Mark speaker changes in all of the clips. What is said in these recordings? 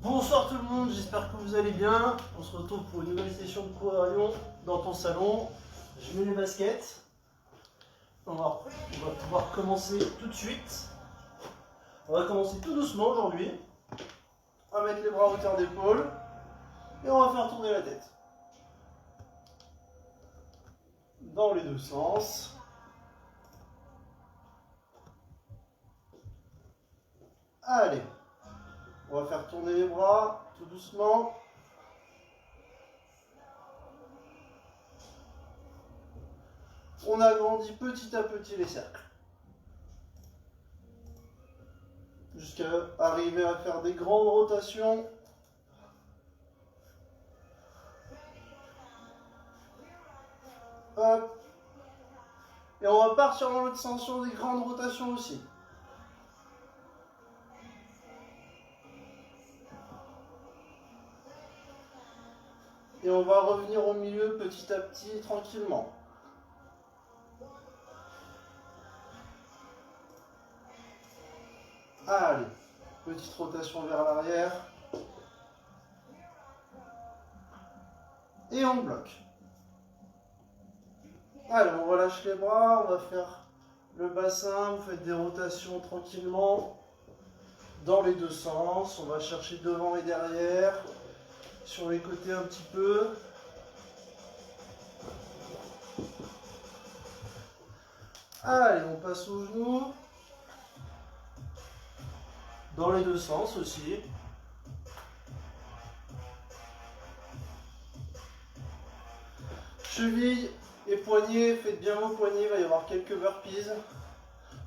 Speaker 1: Bonsoir tout le monde, j'espère que vous allez bien. On se retrouve pour une nouvelle session de cours à Lyon dans ton salon. Je mets les baskets. On va pouvoir commencer tout de suite. On va commencer tout doucement aujourd'hui. On va mettre les bras à hauteur d'épaule et on va faire tourner la tête. Dans les deux sens. Allez, on va faire tourner les bras tout doucement. On agrandit petit à petit les cercles. Jusqu'à arriver à faire des grandes rotations. Hop. Et on va partir dans l'autre sens sur des grandes rotations aussi. Et on va revenir au milieu petit à petit, tranquillement. Allez, petite rotation vers l'arrière. Et on bloque. Allez, on relâche les bras, on va faire le bassin, vous faites des rotations tranquillement dans les deux sens. On va chercher devant et derrière, sur les côtés un petit peu. Allez, on passe aux genoux. Dans les deux sens aussi. Chevilles et poignets, faites bien vos poignets, il va y avoir quelques burpees.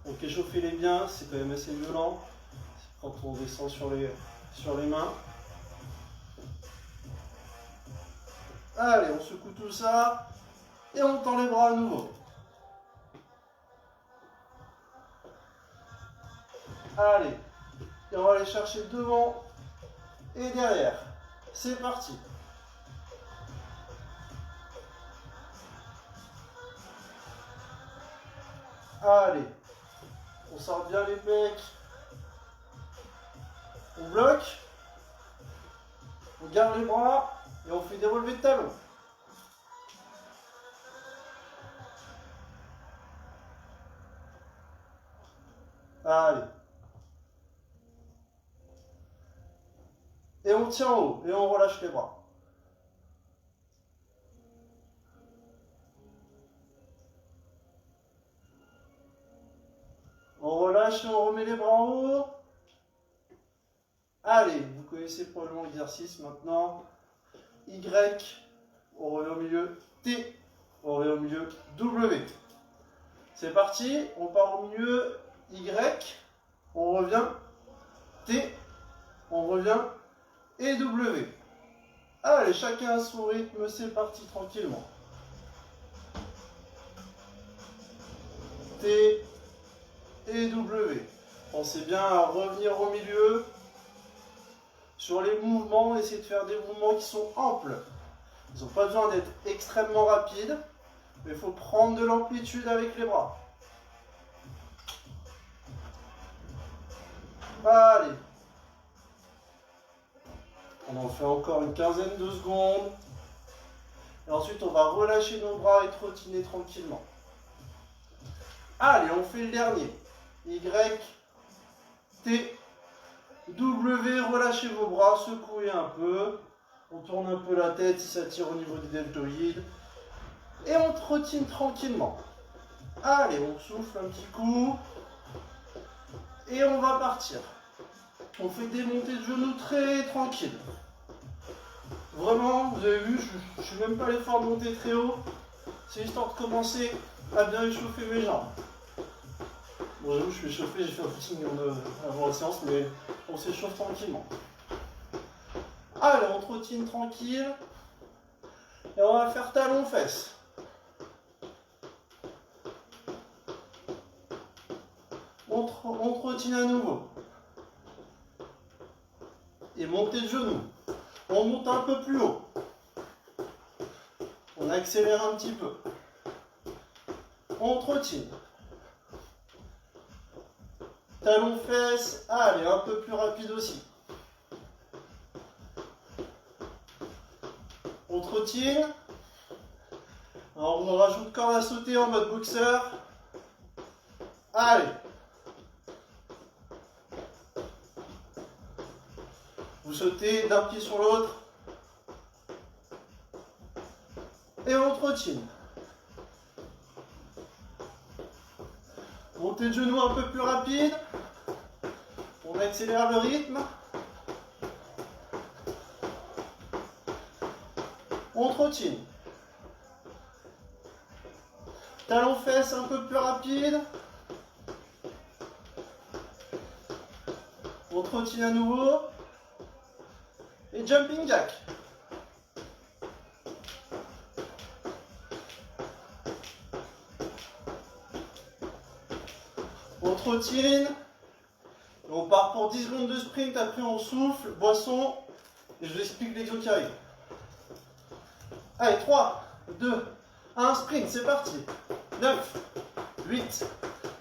Speaker 1: Donc échauffez-les bien, c'est quand même assez violent quand on descend sur les mains. Allez, on secoue tout ça et on tend les bras à nouveau. Allez, et on va aller chercher devant et derrière. C'est parti. Allez, on sort bien les pecs. On bloque. On garde les bras et on fait des relevés de talons. Allez. Et on tient en haut et on relâche les bras. On relâche et on remet les bras en haut. Allez, vous connaissez probablement l'exercice maintenant. Y, on revient au milieu. T, on revient au milieu. W. C'est parti, on part au milieu. Y, on revient. T, on revient. Et W. Allez, chacun à son rythme, c'est parti tranquillement. T et W. Pensez bien à revenir au milieu. Sur les mouvements, essayez de faire des mouvements qui sont amples. Ils n'ont pas besoin d'être extrêmement rapides, mais il faut prendre de l'amplitude avec les bras. Allez. On en fait encore une quinzaine de secondes. Et ensuite, on va relâcher nos bras et trottiner tranquillement. Allez, on fait le dernier. Y, T, W, relâchez vos bras, secouez un peu. On tourne un peu la tête si ça tire au niveau des deltoïdes. Et on trottine tranquillement. Allez, on souffle un petit coup. Et on va partir. On fait des montées de genoux très tranquilles. Vraiment, vous avez vu, je ne suis même pas à l'effort de monter très haut. C'est histoire de commencer à bien échauffer mes jambes. Bon, j'avoue, je suis échauffé, j'ai fait un footing avant la séance, mais on s'échauffe tranquillement. Allez, on trottine tranquille. Et on va faire talon-fesses. On trottine à nouveau. Et montée de genoux. On monte un peu plus haut. On accélère un petit peu. On trottine. Talon-fesses. Allez, un peu plus rapide aussi. On trottine. Alors on rajoute corde à sauter en mode boxeur. Allez. Vous sautez d'un pied sur l'autre. Et on trottine. Montée de genou un peu plus rapide. On accélère le rythme. On trottine. Talon fesses un peu plus rapide. On trottine à nouveau. Et jumping jack. On trottine. On part pour 10 secondes de sprint, après on souffle, boisson, et je vous explique l'exo qui arrive. Allez, 3, 2, 1, sprint, c'est parti. 9, 8,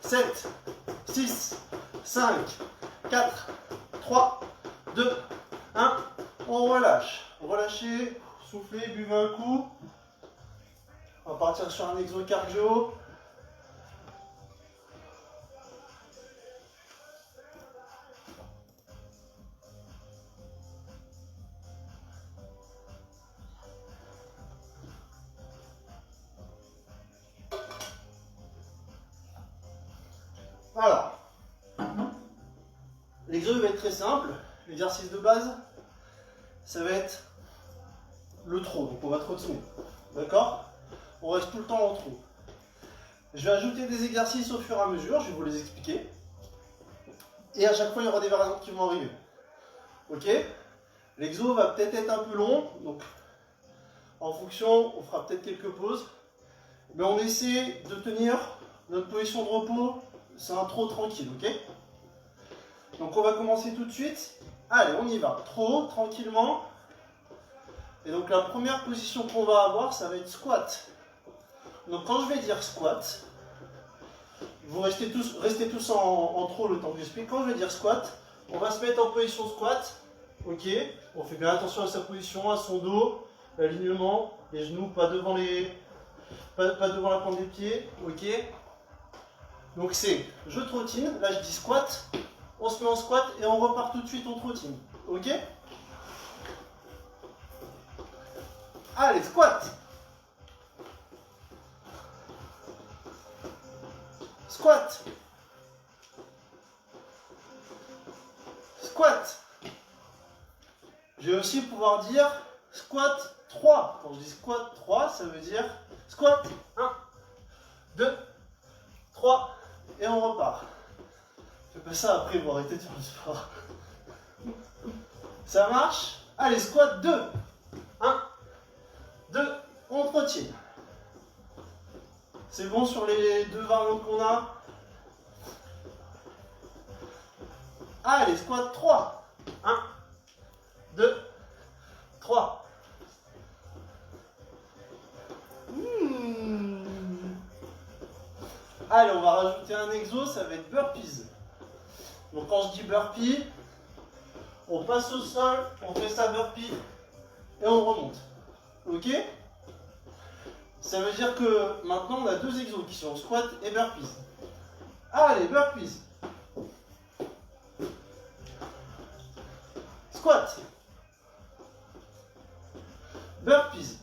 Speaker 1: 7, 6, 5, 4, 3, 2, 1, on relâche. Relâchez, soufflez, buvez un coup. On va partir sur un exo cardio. Alors, l'exo va être très simple. L'exercice de base, ça va être le trot. Donc on va trottiner. D'accord? On reste tout le temps en trot. Je vais ajouter des exercices au fur et à mesure. Je vais vous les expliquer. Et à chaque fois, il y aura des variantes qui vont arriver. Ok? L'exo va peut-être être un peu long. Donc, en fonction, on fera peut-être quelques pauses. Mais on essaie de tenir notre position de repos. C'est un trot tranquille, ok? Donc on va commencer tout de suite. Allez, on y va. Trot, tranquillement. Et donc la première position qu'on va avoir, ça va être squat. Donc quand je vais dire squat, vous restez tous en trot le temps que j'explique. Quand je vais dire squat, on va se mettre en position squat. Ok? On fait bien attention à sa position, à son dos, l'alignement, les genoux pas devant pas devant la pointe des pieds. Ok? Donc c'est, je trottine, là je dis squat, on se met en squat et on repart tout de suite en trottine. Ok? Allez, squat. Squat. Squat. Je vais aussi pouvoir dire squat 3. Quand je dis squat 3, ça veut dire squat 1, 2, 3 et on repart. Faites pas ça après, vous arrêtez de faire le sport. Ça marche? Allez, squat 2. 1, 2, on trottine. C'est bon sur les deux variantes qu'on a? Allez, squat 3. 1, 2, 3. Allez, on va rajouter un exo, ça va être burpees. Donc quand je dis burpee, on passe au sol, on fait sa burpee et on remonte. Ok? Ça veut dire que maintenant on a deux exos qui sont squat et burpees. Allez, burpees. Squat. Burpees.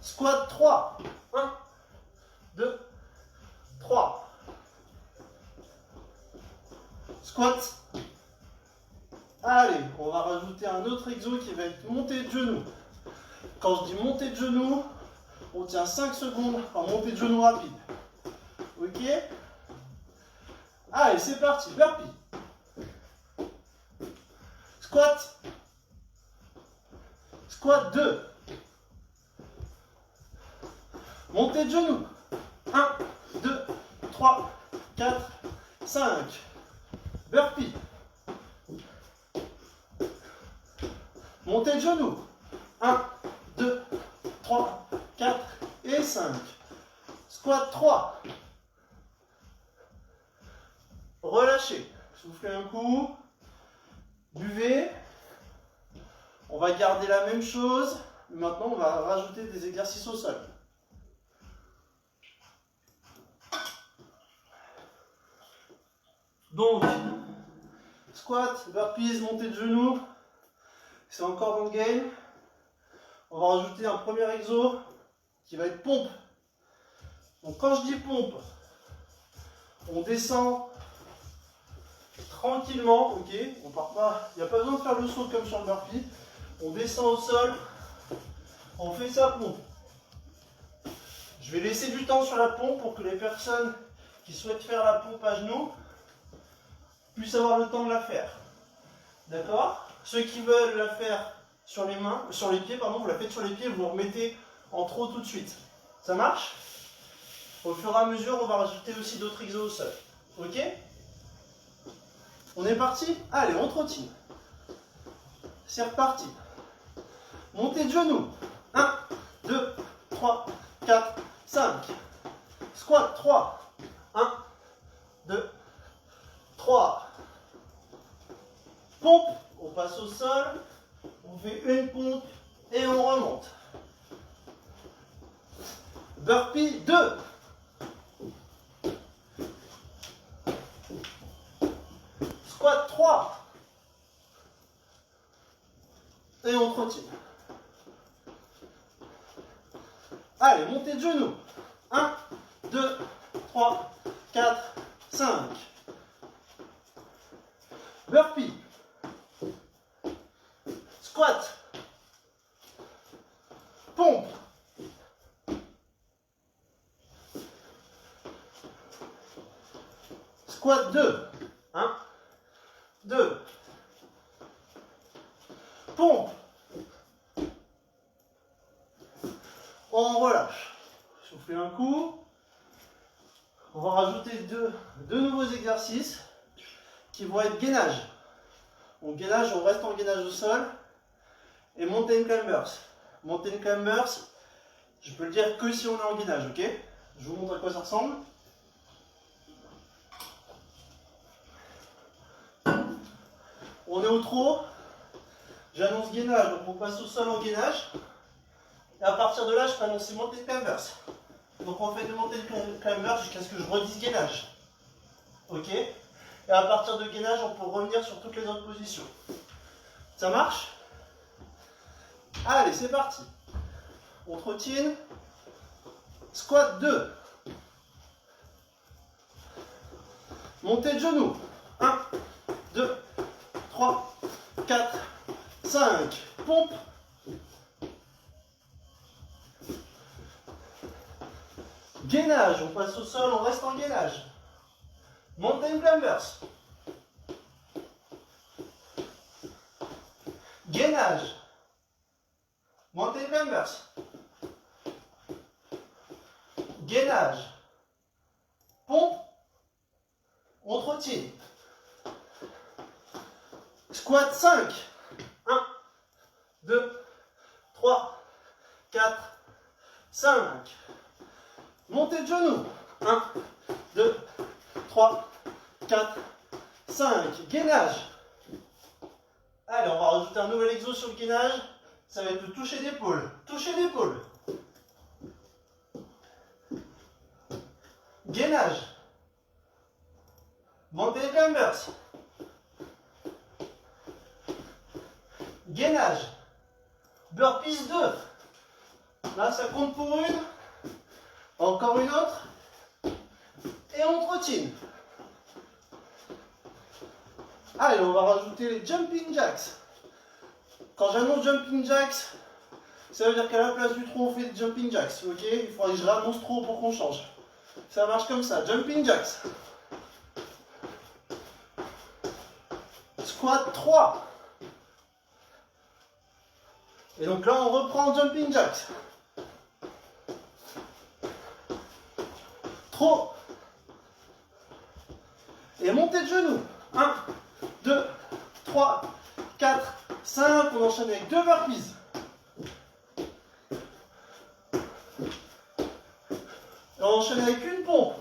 Speaker 1: Squat 3. 1, 2, 3. Squat. Allez, on va rajouter un autre exo qui va être montée de genoux. Quand je dis montée de genoux, on tient 5 secondes en montée de genoux rapide. Ok? Allez, c'est parti, burpee. Squat. Squat 2. Montée de genoux. 1, 2, 3, 4, 5. Burpee. Montée de genoux. 1, 2, 3, 4 et 5. Squat 3. Relâchez. Soufflez un coup. Buvez. On va garder la même chose. Maintenant, on va rajouter des exercices au sol. Donc, squat, burpees, montée de genoux. C'est encore dans le game. On va rajouter un premier exo qui va être pompe. Donc quand je dis pompe, on descend tranquillement, ok, on part pas, il n'y a pas besoin de faire le saut comme sur le burpee. On descend au sol, on fait sa pompe. Je vais laisser du temps sur la pompe pour que les personnes qui souhaitent faire la pompe à genoux puissent avoir le temps de la faire. D'accord? Ceux qui veulent la faire sur les mains, sur les pieds, pardon, vous la faites sur les pieds, vous remettez en trop tout de suite. Ça marche? Au fur et à mesure, on va rajouter aussi d'autres exos au sol. Ok? On est parti? Allez, on trottine. C'est reparti. Montée de genoux. 1, 2, 3, 4, 5. Squat 3. 1, 2, 3. Pompe. On passe au sol. On fait une pompe et on remonte. Burpee 2. Squat 3. Et on trottine. Allez, montée de genoux. 1, 2, 3, 4, 5. Burpee. Squat. Pompe. Squat 2. 1, 2. Pompe. On relâche. Soufflez un coup. On va rajouter deux nouveaux exercices qui vont être gainage. Donc gainage, on reste en gainage au sol. Et mountain climbers. Mountain climbers, je peux le dire que si on est en gainage, ok? Je vous montre à quoi ça ressemble. On est au trot. J'annonce gainage, donc on passe au sol en gainage. Et à partir de là, je peux annoncer mountain climbers. Donc on fait des mountain climbers jusqu'à ce que je redise gainage. Ok? Et à partir de gainage, on peut revenir sur toutes les autres positions. Ça marche? Allez, c'est parti. On trottine. Squat 2. Montée de genoux. 1, 2, 3, 4, 5. Pompe. Gainage. On passe au sol, on reste en gainage. Mountain climbers. Gainage. Mountain climbers. Gainage. Pompe. On trottine. Squat 5. 1, 2, 3, 4, 5. Montée de genoux. 1, 2, 3, 4, 5. Gainage. Allez, on va rajouter un nouvel exo sur le gainage. Ça va être le toucher d'épaule. Toucher d'épaule. Gainage. Montée climbers. Gainage. Burpees 2. Là, ça compte pour une. Encore une autre. Et on trottine. Allez, on va rajouter les jumping jacks. Quand j'annonce jumping jacks, ça veut dire qu'à la place du trot, on fait des jumping jacks. Ok? Il faudrait que je rannonce trop pour qu'on change. Ça marche comme ça. Jumping jacks. Squat 3. Et donc là, on reprend jumping jacks. Trop. Et montée de genoux. 1, 2, 3, 4, 5. On enchaîne avec 2 burpees. Et on enchaîne avec une pompe.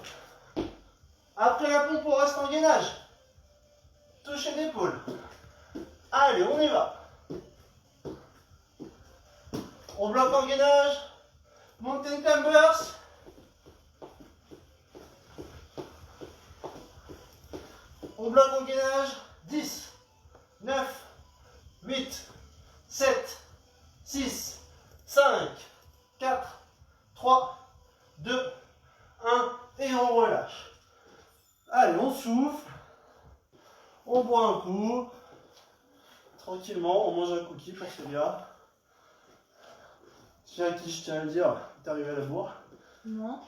Speaker 1: Après la pompe, on reste en gainage. Toucher d'épaule. Allez, on y va. On bloque en gainage. Mountain climbers. On bloque en gainage. 10, 9, 8, 7, 6, 5, 4, 3, 2, 1. Et on relâche. Allez, on souffle. On boit un coup. Tranquillement, on mange un cookie pour Célia. Tiens, à qui je tiens à le dire, t'es arrivé à la bourre?
Speaker 2: Non.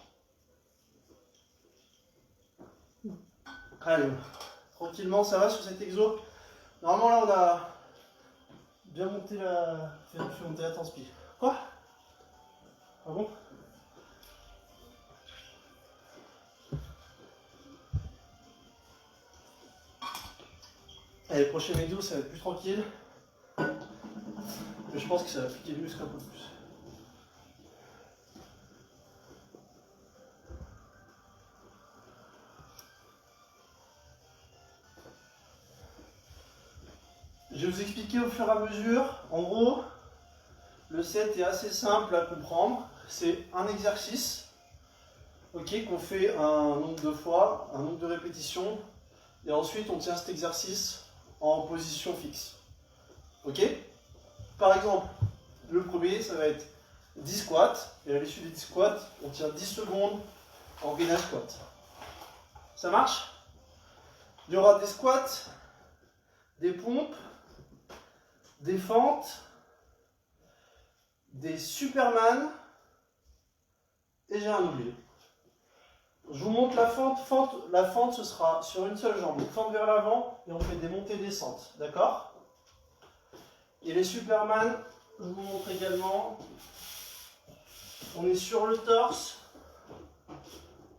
Speaker 1: Allez, tranquillement, ça va sur cet exo? Normalement, là, on a bien monté fait monter la transpi. Quoi? Ah bon? Allez, le prochain exo, ça va être plus tranquille. Mais je pense que ça va piquer le muscle un peu plus. Je vais vous expliquer au fur et à mesure. En gros, le set est assez simple à comprendre. C'est un exercice, ok, qu'on fait un nombre de fois, un nombre de répétitions, et ensuite on tient cet exercice en position fixe. Ok? Par exemple, le premier, ça va être 10 squats, et à l'issue des 10 squats, on tient 10 secondes en gainage squat. Ça marche? Il y aura des squats, des pompes, des fentes, des Superman, et j'ai un oublié. Je vous montre la fente. La fente, ce sera sur une seule jambe. Donc, fente vers l'avant, et on fait des montées-descentes. D'accord? Et les Superman, je vous montre également. On est sur le torse,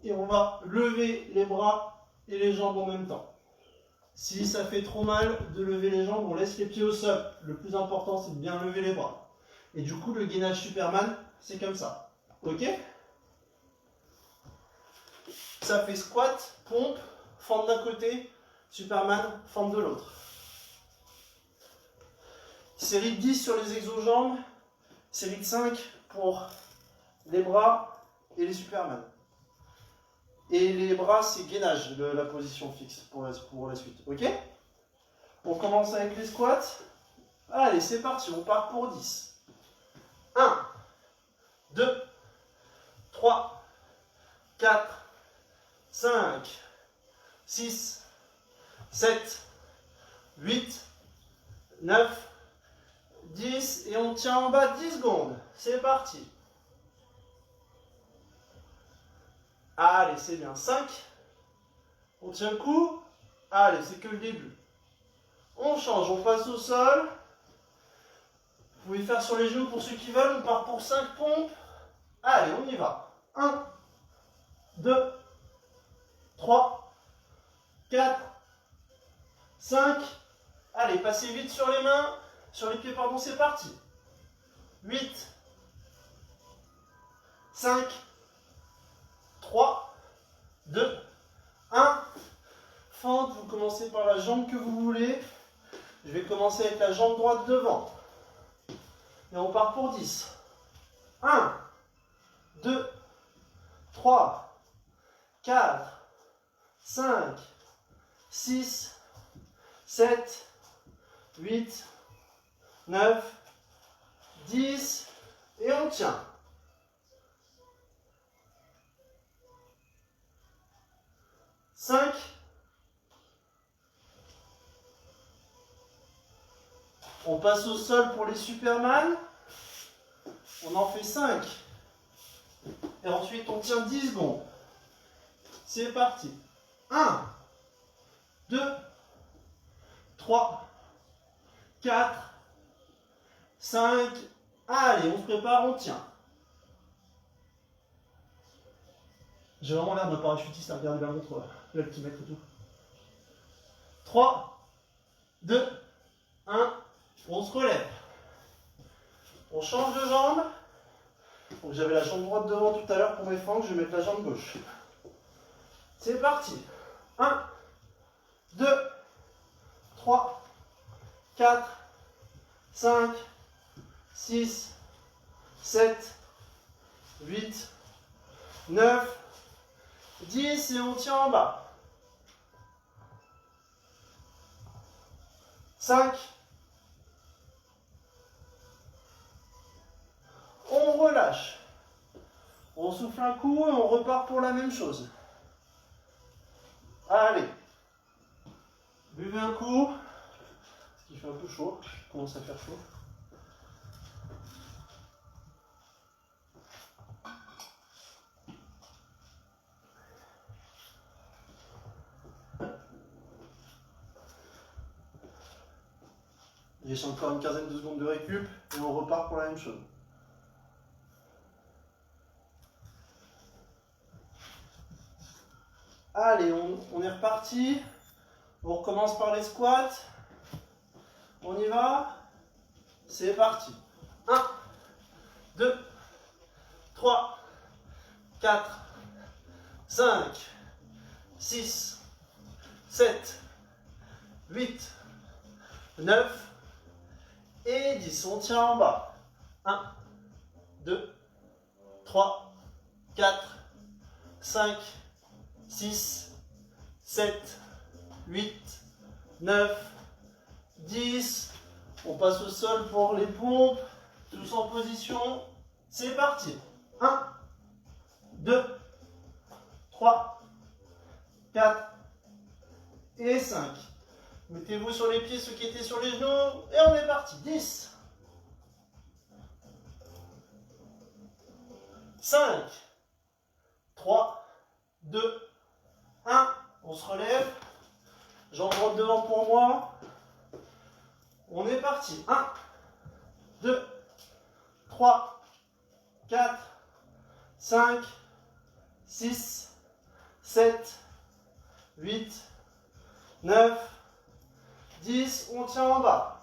Speaker 1: et on va lever les bras et les jambes en même temps. Si ça fait trop mal de lever les jambes, on laisse les pieds au sol. Le plus important, c'est de bien lever les bras. Et du coup, le gainage Superman, c'est comme ça. Ok? Ça fait squat, pompe, fente d'un côté, Superman, fente de l'autre. Série de 10 sur les exojambes, série de 5 pour les bras et les Superman. Et les bras, c'est gainage de la position fixe pour la suite. Ok? On commence avec les squats. Allez, c'est parti, on part pour 10. 1, 2, 3, 4, 5, 6, 7, 8, 9, 10. Et on tient en bas 10 secondes. C'est parti. Allez, c'est bien. 5. On tient le coup. Allez, c'est que le début. On change, on passe au sol. Vous pouvez faire sur les genoux pour ceux qui veulent. On part pour 5 pompes. Allez, on y va. 1, 2, 3, 4, 5. Allez, passez vite sur les mains. Sur les pieds, pardon, c'est parti. 8, 5, 3, 2, 1. Fente, vous commencez par la jambe que vous voulez. Je vais commencer avec la jambe droite devant. Et on part pour 10. 1, 2, 3, 4, 5, 6, 7, 8, 9, 10. Et on tient. 5. On passe au sol pour les Superman. On en fait 5. Et ensuite, on tient 10 secondes. C'est parti. 1, 2, 3, 4, 5. Allez, on se prépare, on tient. J'ai vraiment l'air d'un parachutiste à regarder la montre, l'altimètre et tout. 3, 2, 1. On se relève. On change de jambe. Donc j'avais la jambe droite devant tout à l'heure pour mes fentes, je vais mettre la jambe gauche. C'est parti. 1, 2, 3, 4, 5, 6, 7, 8, 9, 10 et on tient en bas. 5. On relâche. On souffle un coup et on repart pour la même chose. Allez. Buvez un coup. Parce qu'il fait un peu chaud. Il commence à faire chaud. J'ai encore une quinzaine de secondes de récup et on repart pour la même chose. Allez, on est reparti. On recommence par les squats. On y va. C'est parti. 1, 2, 3, 4, 5, 6, 7, 8, 9 et 10. On tient en bas. 1, 2, 3, 4, 5, 6, 7, 8, 9, 10. On passe au sol pour les pompes. Tous en position. C'est parti. 1, 2, 3, 4 et 5. Mettez-vous sur les pieds ceux qui étaient sur les genoux. Et on est parti. 10. 5, 3, 2, 1. On se relève. Jambes droite devant pour moi. On est parti. 1, 2, 3, 4, 5, 6, 7, 8, 9, 10. On tient en bas.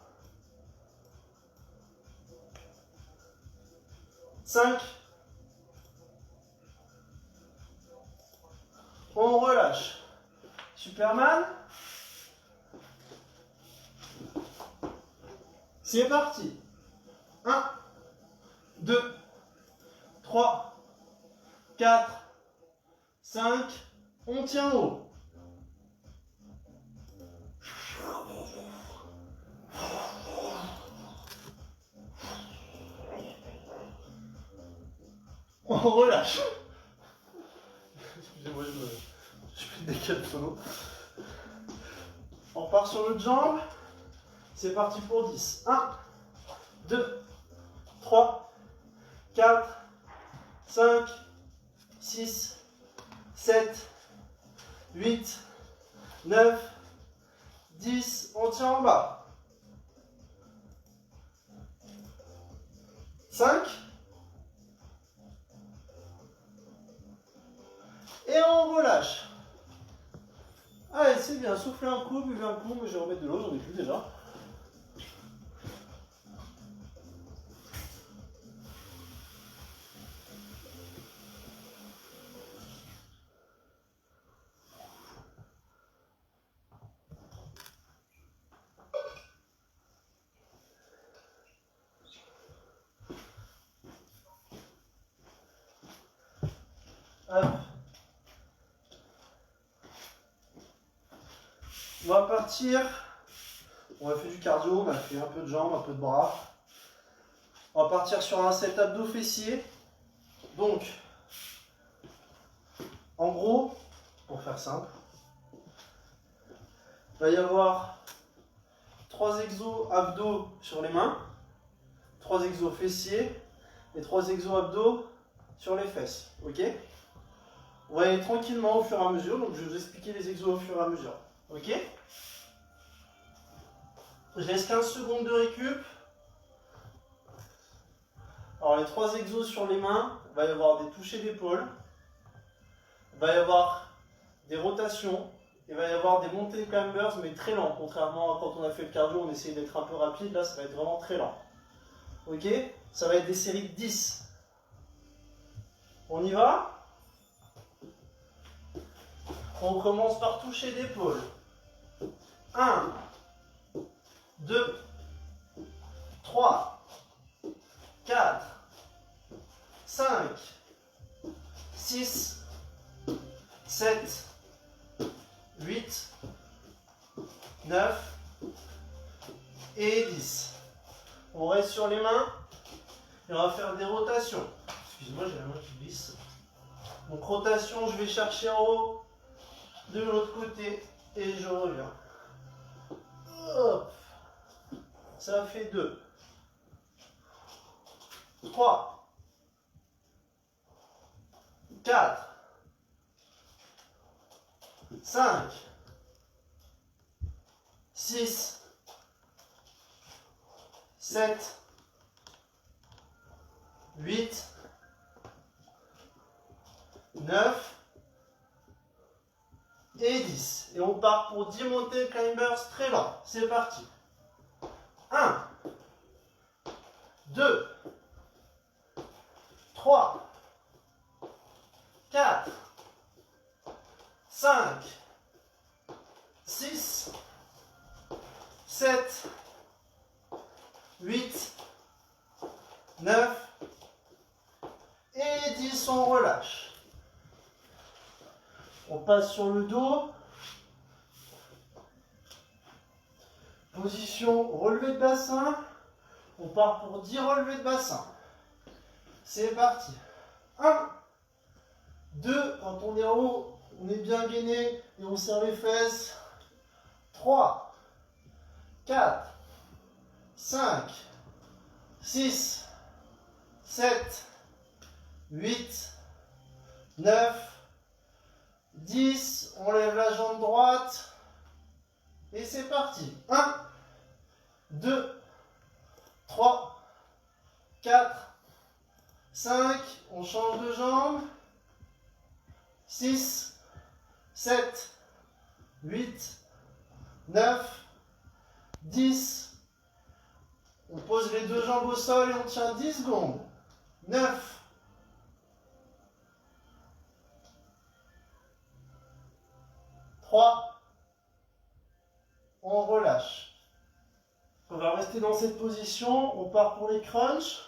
Speaker 1: 5. On relâche. Superman. C'est parti. 1, 2, 3, 4, 5. On tient haut. On relâche. Excusez-moi, je fais des câbles solo. On part sur l'autre jambe. C'est parti pour 10. 1, 2, 3, 4, 5, 6, 7, 8, 9, 10. On tient en bas. 5. Et on relâche. Allez, c'est bien. Soufflez un coup, buvez un coup. Mais je vais remettre de l'eau, j'en ai plus déjà. Hop. On va partir. On a fait du cardio, on a fait un peu de jambes, un peu de bras. On va partir sur un set abdos fessiers. Donc, en gros, pour faire simple, il va y avoir 3 exos abdos sur les mains, 3 exos fessiers et 3 exos abdos sur les fesses. Ok? On va aller tranquillement au fur et à mesure, donc je vais vous expliquer les exos au fur et à mesure. Ok? Je laisse 15 secondes de récup. Alors les 3 exos sur les mains, il va y avoir des touchés d'épaule, il va y avoir des rotations, il va y avoir des montées climbers mais très lents, contrairement à quand on a fait le cardio, on essayait d'être un peu rapide, là ça va être vraiment très lent. Ok? Ça va être des séries de 10. On y va? On commence par toucher d'épaule. 1, 2, 3, 4, 5, 6, 7, 8, 9 et 10. On reste sur les mains et on va faire des rotations. Excuse-moi, j'ai la main qui glisse. Donc rotation, je vais chercher en haut, de l'autre côté et je reviens. Hop. Ça fait 2, 3, 4, 5, 6, 7, 8, 9 et 10. Et on part pour 10 montées climbers très lents. C'est parti. 1, 2, 3, 4, 5, 6, 7, 8, 9 et 10, on relâche. On passe sur le dos. Position relevé de bassin. On part pour 10 relevés de bassin. C'est parti. 1, 2, quand on est en haut, on est bien gainé et on serre les fesses. 3, 4, 5, 6, 7, 8, 9, 10. On lève la jambe droite. Et c'est parti. 1, 2, 3, 4, 5. On change de jambe. 6, 7, 8, 9, 10. On pose les deux jambes au sol et on tient 10 secondes. 9, 3, on relâche. On va rester dans cette position, on part pour les crunchs,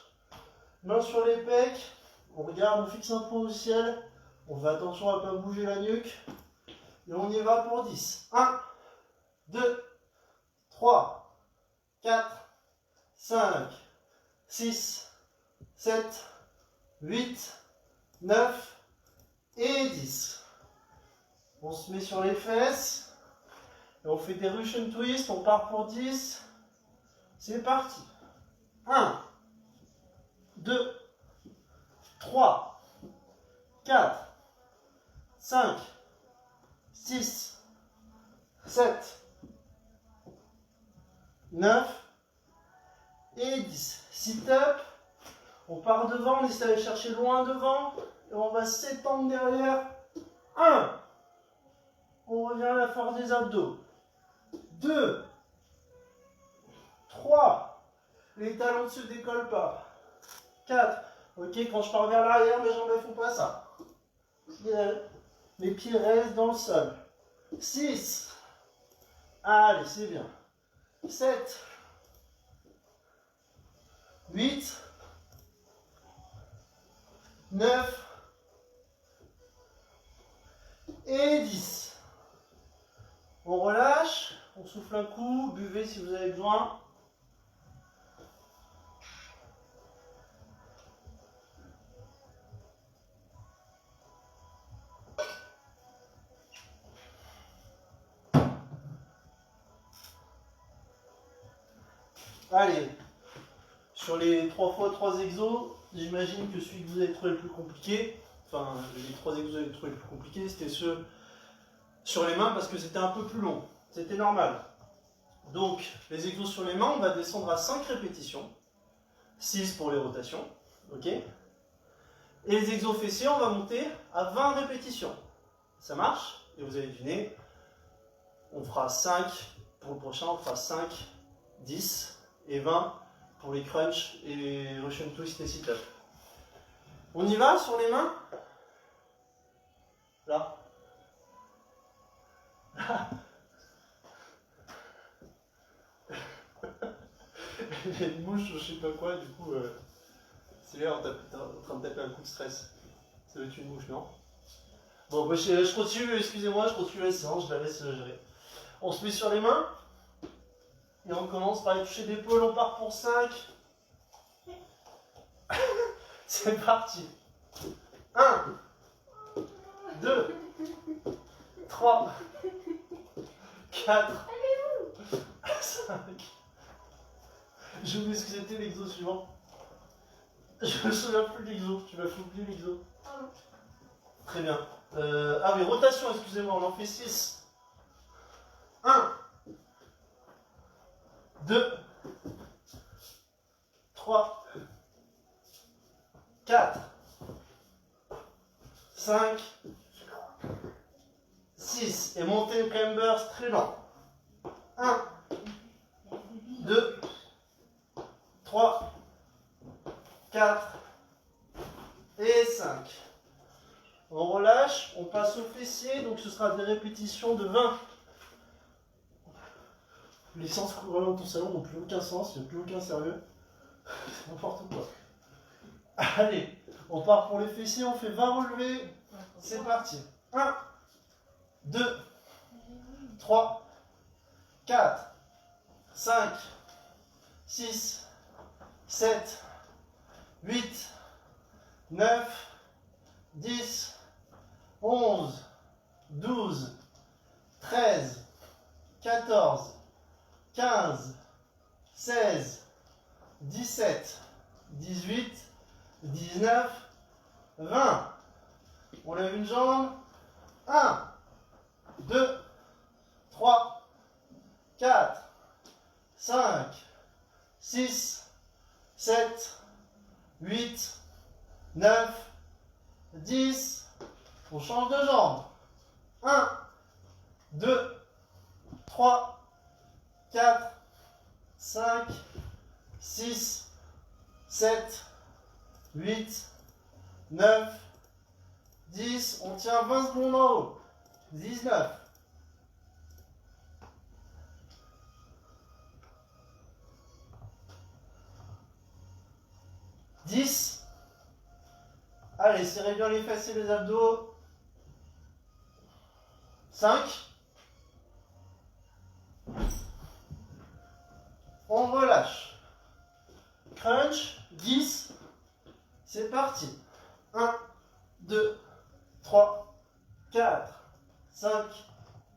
Speaker 1: mains sur les pecs, on regarde, on fixe un point au ciel, on fait attention à ne pas bouger la nuque, et on y va pour 10. 1, 2, 3, 4, 5, 6, 7, 8, 9 et 10. On se met sur les fesses, et on fait des Russian twists, on part pour 10. C'est parti. 1, 2, 3, 4, 5, 6, 7, 9 et 10. Sit-up. On part devant, on essaie d'aller chercher loin devant. Et on va s'étendre derrière. 1. On revient à la force des abdos. 2. 3. Les talons ne se décollent pas. 4. Ok, quand je pars vers l'arrière, mes jambes ne font pas ça. Les pieds restent dans le sol. 6. Allez, c'est bien. 7. 8. 9. Et 10. On relâche, on souffle un coup, buvez si vous avez besoin. Allez, sur les 3 fois 3 exos, j'imagine que celui que vous avez trouvé le plus compliqué, enfin les 3 exos que vous avez trouvé le plus compliqué, c'était ceux sur les mains parce que c'était un peu plus long. C'était normal. Donc, les exos sur les mains, on va descendre à 5 répétitions. 6 pour les rotations. Ok. Et les exos fessiers, on va monter à 20 répétitions. Ça marche? Et vous allez deviner, on fera 5 pour le prochain, on fera 5, 10 et 20 pour les crunchs et les Russian twist et sit-up. On y va sur les mains? Là. Il y a une mouche ou je sais pas quoi, du coup, C'est là, on est en train de taper un coup de stress. Ça va être une mouche, non? Bon, bah, je continue, excusez-moi, je continue la séance, je la laisse gérer. On se met sur les mains. Et on commence par les toucher d'épaule, on part pour 5. C'est parti. 1, 2, 3, 4, 5. Je vais m'excuser, l'exo suivant. Je me souviens plus de l'exo, tu m'as fait oublier l'exo. Très bien. Ah oui, rotation, excusez-moi, on en fait 6. 1, 2, 3, 4, 5, 6. Et montez le climber très lent. 1, 2, 3, 4 et 5. On relâche, on passe au fessier, donc ce sera des répétitions de 20. Les sens courants dans ton salon n'ont plus aucun sens, il n'y a plus aucun sérieux. C'est n'importe quoi. Allez, on part pour les fessiers, on fait 20 relevés. C'est parti. 1, 2, 3, 4, 5, 6, 7, 8, 9, 10, 11, 12, 13, 14, 15, 16, 17, 18, 19, 20. On lève une jambe. 1, 2, 3, 4, 5, 6, 7, 8, 9, 10. On change de jambe. 1, 2, 3, 4, 5, 6, 7, 8, 9, 10. On tient 20 secondes en haut. 19. 10. Allez, serrez bien les fesses et les abdos. 5. On relâche. Crunch. 10. C'est parti. 1, 2, 3, 4, 5,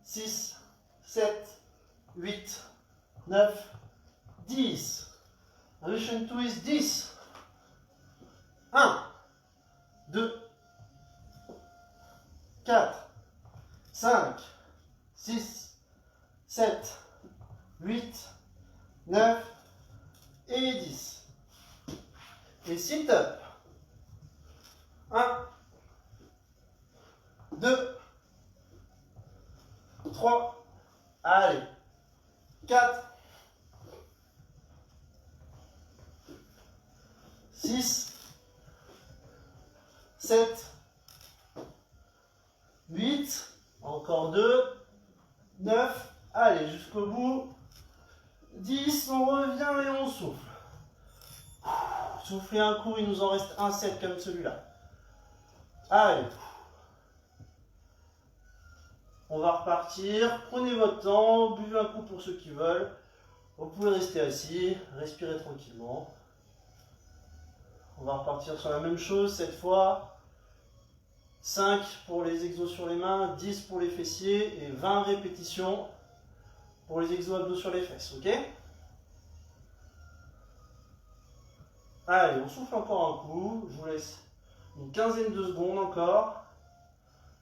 Speaker 1: 6, 7, 8, 9, 10. Russian twist 10. 1, 2, 4, 5, 6, 7, 8, 9 et 10. Et sit up. 1, 2, 3, allez, 4, 6, 7, 8, encore 2, 9, allez, jusqu'au bout, 10, on revient et on souffle. Soufflez un coup, il nous en reste un set comme celui-là. Allez. On va repartir. Prenez votre temps, buvez un coup pour ceux qui veulent. Vous pouvez rester assis, respirer tranquillement. On va repartir sur la même chose cette fois. 5 pour les exos sur les mains, 10 pour les fessiers et 20 répétitions pour les exos abdos sur les fesses, ok? Allez, on souffle encore un coup. Je vous laisse une quinzaine de secondes encore.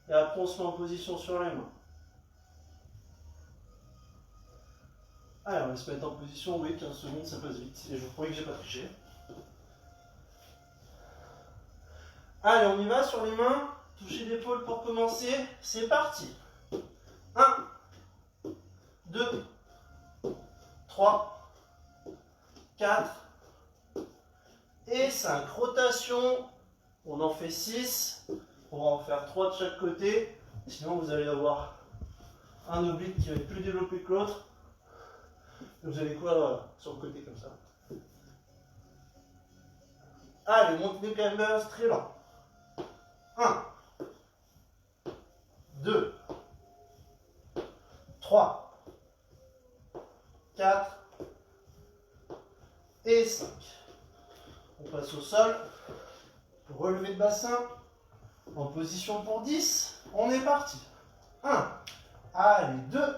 Speaker 1: Et après, on se met en position sur les mains. Allez, on va se mettre en position. Oui, 15 secondes, ça passe vite. Et je vous promets que j'ai pas triché. Allez, on y va sur les mains. Toucher l'épaule pour commencer. C'est parti. 1, 2, 3, 4 et 5. Rotation. On en fait 6. On va en faire 3 de chaque côté. Sinon, vous allez avoir un oblique qui va être plus développé que l'autre. Vous allez courir sur le côté comme ça. Allez, monte les climbers très lent. 1, 2, 3, 4 et 5. On passe au sol. Relevé de bassin. En position pour 10. On est parti. 1. Allez, 2,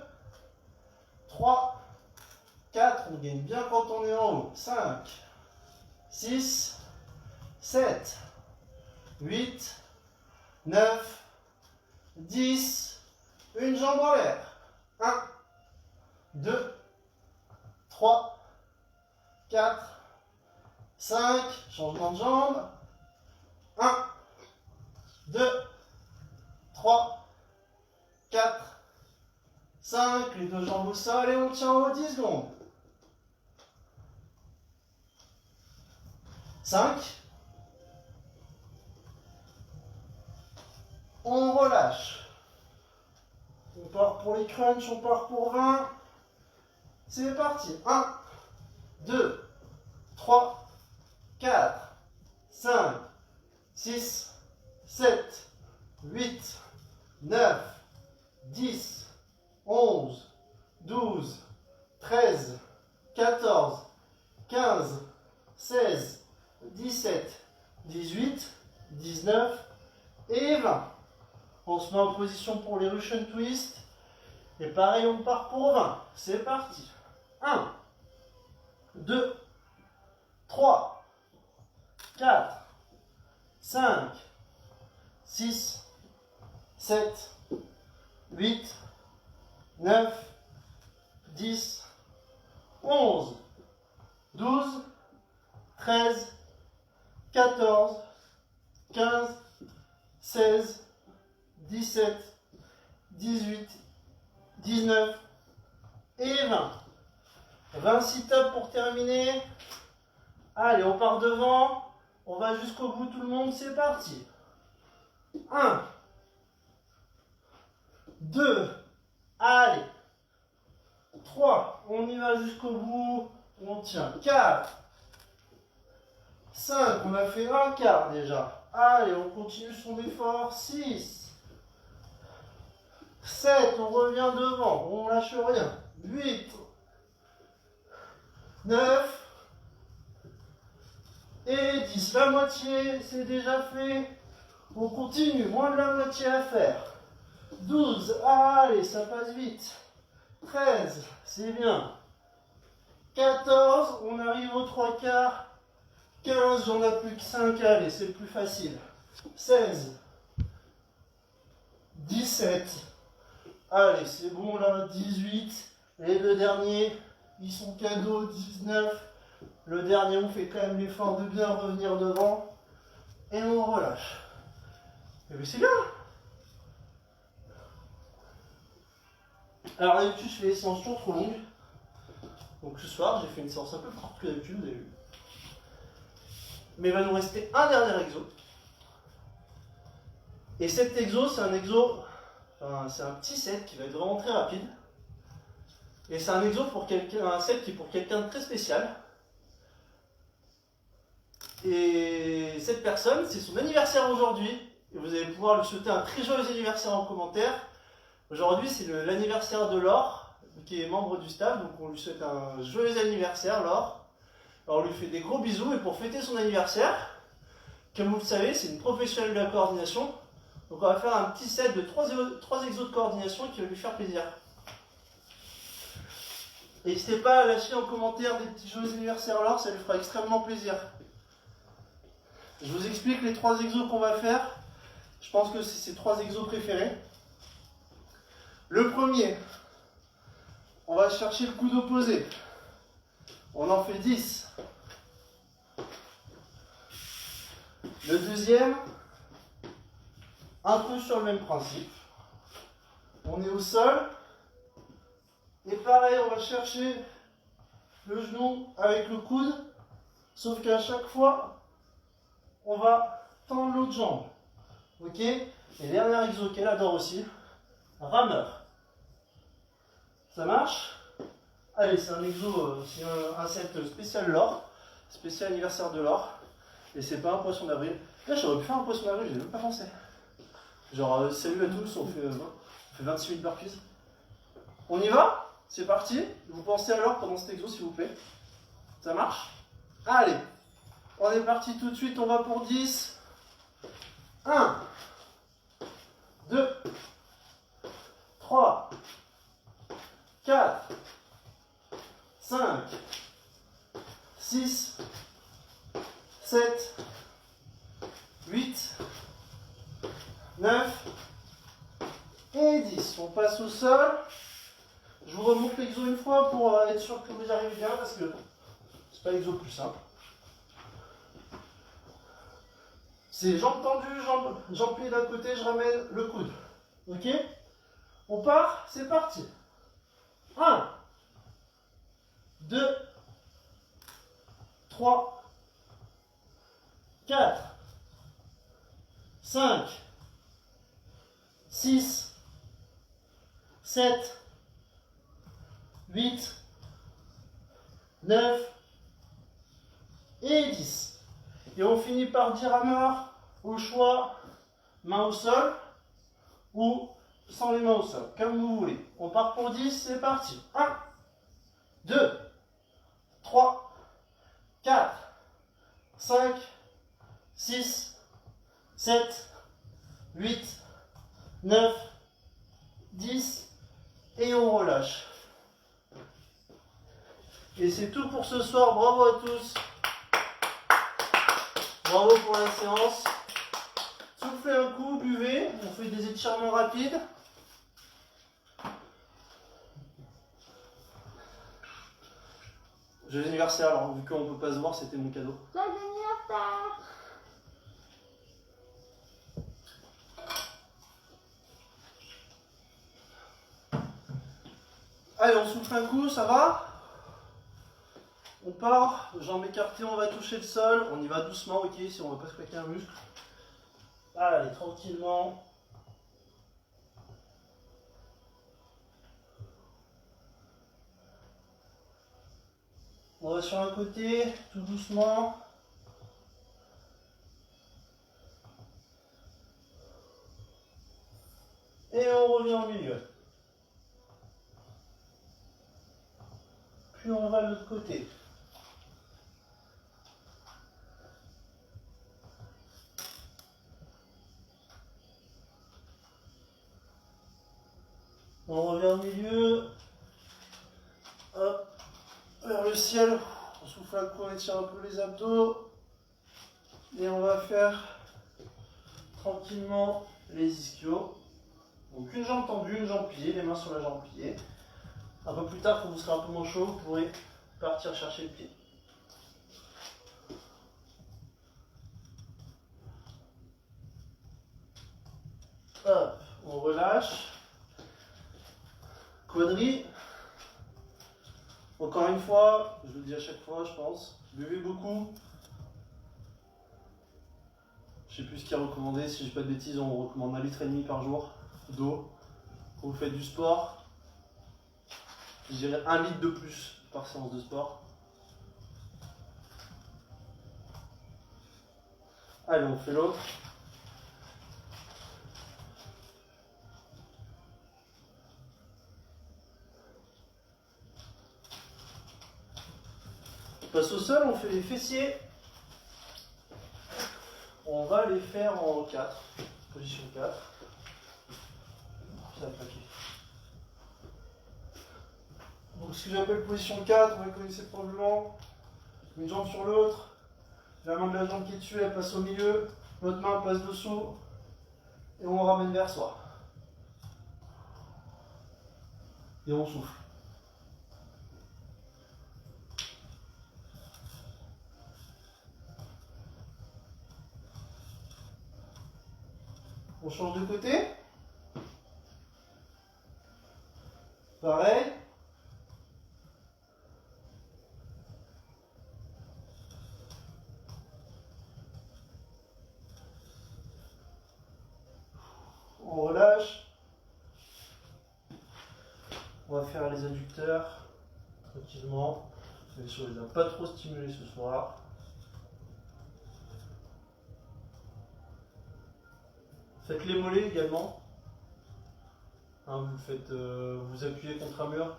Speaker 1: 3, 4. On gagne bien quand on est en haut. 5, 6, 7, 8, 9, 10. Une jambe en l'air. 1, 2, 3, 4, 5. Changement de jambe. 1, 2, 3, 4, 5. Les deux jambes au sol et on tient en haut 10 secondes. 5. On relâche. On part pour les crunchs, on part pour 20. C'est parti. 1, 2, 3, 4, 5, 6, 7, 8, 9, 10, 11, 12, 13, 14, 15, 16, 17, 18, 19 et 20. On se met en position pour les Russian Twist. Et pareil, on part pour 20. C'est parti. 1, 2, 3, 4, 5, 6, 7, 8, 9, 10, 11, 12, 13, 14, 15, 16, 17, 18, 19 et 20. 20 sit-ups pour terminer. Allez, on part devant. On va jusqu'au bout tout le monde. C'est parti. 1, 2, allez. 3, on y va jusqu'au bout. On tient. 4, 5, on a fait un quart déjà. Allez, on continue son effort. 6, 7, on revient devant. On lâche rien. 8, 9 et 10. La moitié, c'est déjà fait. On continue. Moins de la moitié à faire. 12, allez, ça passe vite. 13, c'est bien. 14, on arrive aux 3 quarts. 15, j'en ai plus que 5, allez, c'est le plus facile. 16, 17, allez, c'est bon là, 18. Et le dernier, ils sont cadeaux, 19. Le dernier, on fait quand même l'effort de bien revenir devant. Et on relâche. Et bien c'est bien. Alors d'habitude, je fais des séances toujours trop longues. Donc ce soir, j'ai fait une séance un peu plus courte que d'habitude, vous avez vu. Mais il va nous rester un dernier exo. Et cet exo, c'est un exo, enfin, c'est un petit set qui va être vraiment très rapide. Et c'est un exo pour quelqu'un, un set qui est pour quelqu'un de très spécial. Et cette personne, c'est son anniversaire aujourd'hui. Et vous allez pouvoir lui souhaiter un très joyeux anniversaire en commentaire. Aujourd'hui, c'est l'anniversaire de Laure, qui est membre du staff. Donc on lui souhaite un joyeux anniversaire, Laure. Alors on lui fait des gros bisous. Et pour fêter son anniversaire, comme vous le savez, c'est une professionnelle de la coordination. Donc on va faire un petit set de 3 exos de coordination qui va lui faire plaisir. N'hésitez pas à lâcher en commentaire des petits joyeux anniversaires Laure, ça lui fera extrêmement plaisir. Je vous explique les 3 exos qu'on va faire. Je pense que c'est ces 3 exos préférés. Le premier, on va chercher le coude opposé. On en fait 10. Le deuxième, un peu sur le même principe. On est au sol. Et pareil, on va chercher le genou avec le coude. Sauf qu'à chaque fois, on va tendre l'autre jambe. Ok? Et dernier exo qu'elle adore aussi, rameur. Ça marche? Allez, c'est un exo, c'est un set spécial Laure, spécial anniversaire de Laure. Et c'est pas un poisson d'avril. Là, j'aurais pu faire un poisson d'avril, j'ai même pas pensé. Genre, salut à tous, on fait 26 000 burpees. On y va? C'est parti. Vous pensez alors pendant cet exo, s'il vous plaît? Ça marche? Allez, on est parti tout de suite, on va pour 10. 1, 2, 3, 4, 5, 6, 7, 8, 9 et 10. On passe au sol. Je vous remonte l'exo une fois pour être sûr que vous y arrivez bien parce que c'est pas l'exo plus simple. C'est jambes tendues, jambes pliées d'un côté, je ramène le coude. Ok? On part, c'est parti. 1, 2, 3, 4, 5, 6, 7, 8, 9 et 10. Et on finit par dire à mort, au choix, main au sol ou sans les mains au sol, comme vous voulez. On part pour 10, c'est parti. 1, 2, 3, 4, 5, 6, 7, 8, 9, 10 et on relâche. Et c'est tout pour ce soir, bravo à tous. Bravo pour la séance. Soufflez un coup, buvez, on fait des étirements rapides. Joyeux anniversaire, alors vu qu'on ne peut pas se voir, c'était mon cadeau.
Speaker 2: Joyeux anniversaire!
Speaker 1: Allez, on souffle un coup, ça va? On part, jambes écartées, on va toucher le sol. On y va doucement, ok, si on ne va pas se claquer un muscle. Allez, tranquillement. On va sur un côté, tout doucement. Et on revient au milieu. Puis on va de l'autre côté. On revient au milieu. Hop, vers le ciel. On souffle un coup, on étire un peu les abdos. Et on va faire tranquillement les ischios. Donc une jambe tendue, une jambe pliée, les mains sur la jambe pliée. Un peu plus tard, quand vous serez un peu moins chaud, vous pourrez partir chercher le pied. Hop, on relâche. Quadri. Encore une fois, je le dis à chaque fois, je pense, buvez beaucoup. Je ne sais plus ce qui est recommandé, si je ne dis pas de bêtises, on recommande 1,5 litre par jour d'eau. Quand vous faites du sport, je dirais 1 litre de plus par séance de sport. Allez, on fait l'autre. On passe au sol, on fait les fessiers. On va les faire en 4, position 4. Ça va plaquer. Donc ce que j'appelle position 4, vous la connaissez probablement. Une jambe sur l'autre. La main de la jambe qui est dessus, elle passe au milieu. L'autre main passe dessous. Et on ramène vers soi. Et on souffle. On change de côté. Pareil. On relâche. On va faire les adducteurs tranquillement. Bien sûr, on ne les a pas trop stimulés ce soir. Faites les mollets également. Hein, vous appuyez contre un mur.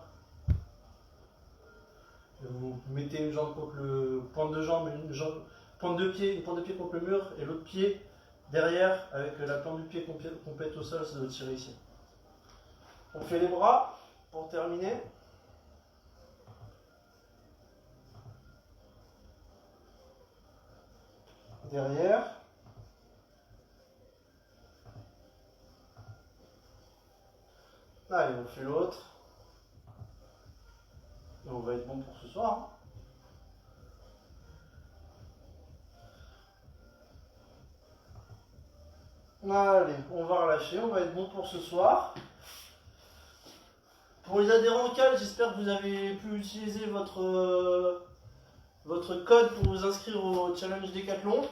Speaker 1: Vous mettez une jambe contre le pointe de jambe, une pointe de pied contre le mur et l'autre pied derrière avec la plante du pied complète au sol, ça doit tirer ici. On fait les bras pour terminer. Derrière. Allez, on fait l'autre. Et on va être bon pour ce soir. Allez, on va relâcher, on va être bon pour ce soir. Pour les adhérents au CAL, j'espère que vous avez pu utiliser votre code pour vous inscrire au challenge Décathlon.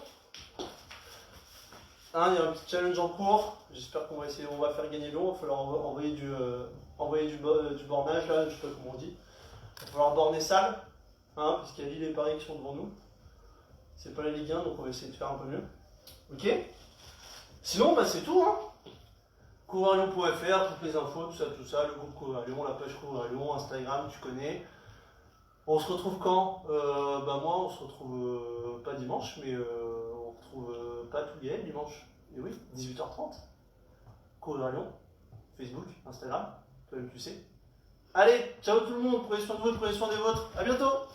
Speaker 1: Hein, il y a un petit challenge en cours. J'espère qu'on va essayer, on va faire gagner l'eau. Il va falloir envoyer du bornage, là, je sais pas comment on dit. Il va falloir borner Salles, hein, parce qu'il y a Lille et Paris qui sont devant nous. C'est pas la Ligue 1, donc on va essayer de faire un peu mieux. Ok? Sinon, bah, c'est tout. Hein. Couvririon.fr, toutes les infos, tout ça, le groupe Couvririon, la page Couvririon, Instagram, tu connais. On se retrouve quand bah moi, on se retrouve pas dimanche, mais on retrouve pas tous les games dimanche. Et oui, 18h30. Couvririon, Facebook, Instagram, toi-même tu sais. Allez, ciao tout le monde, prenez soin de vous, prenez soin des vôtres. À bientôt.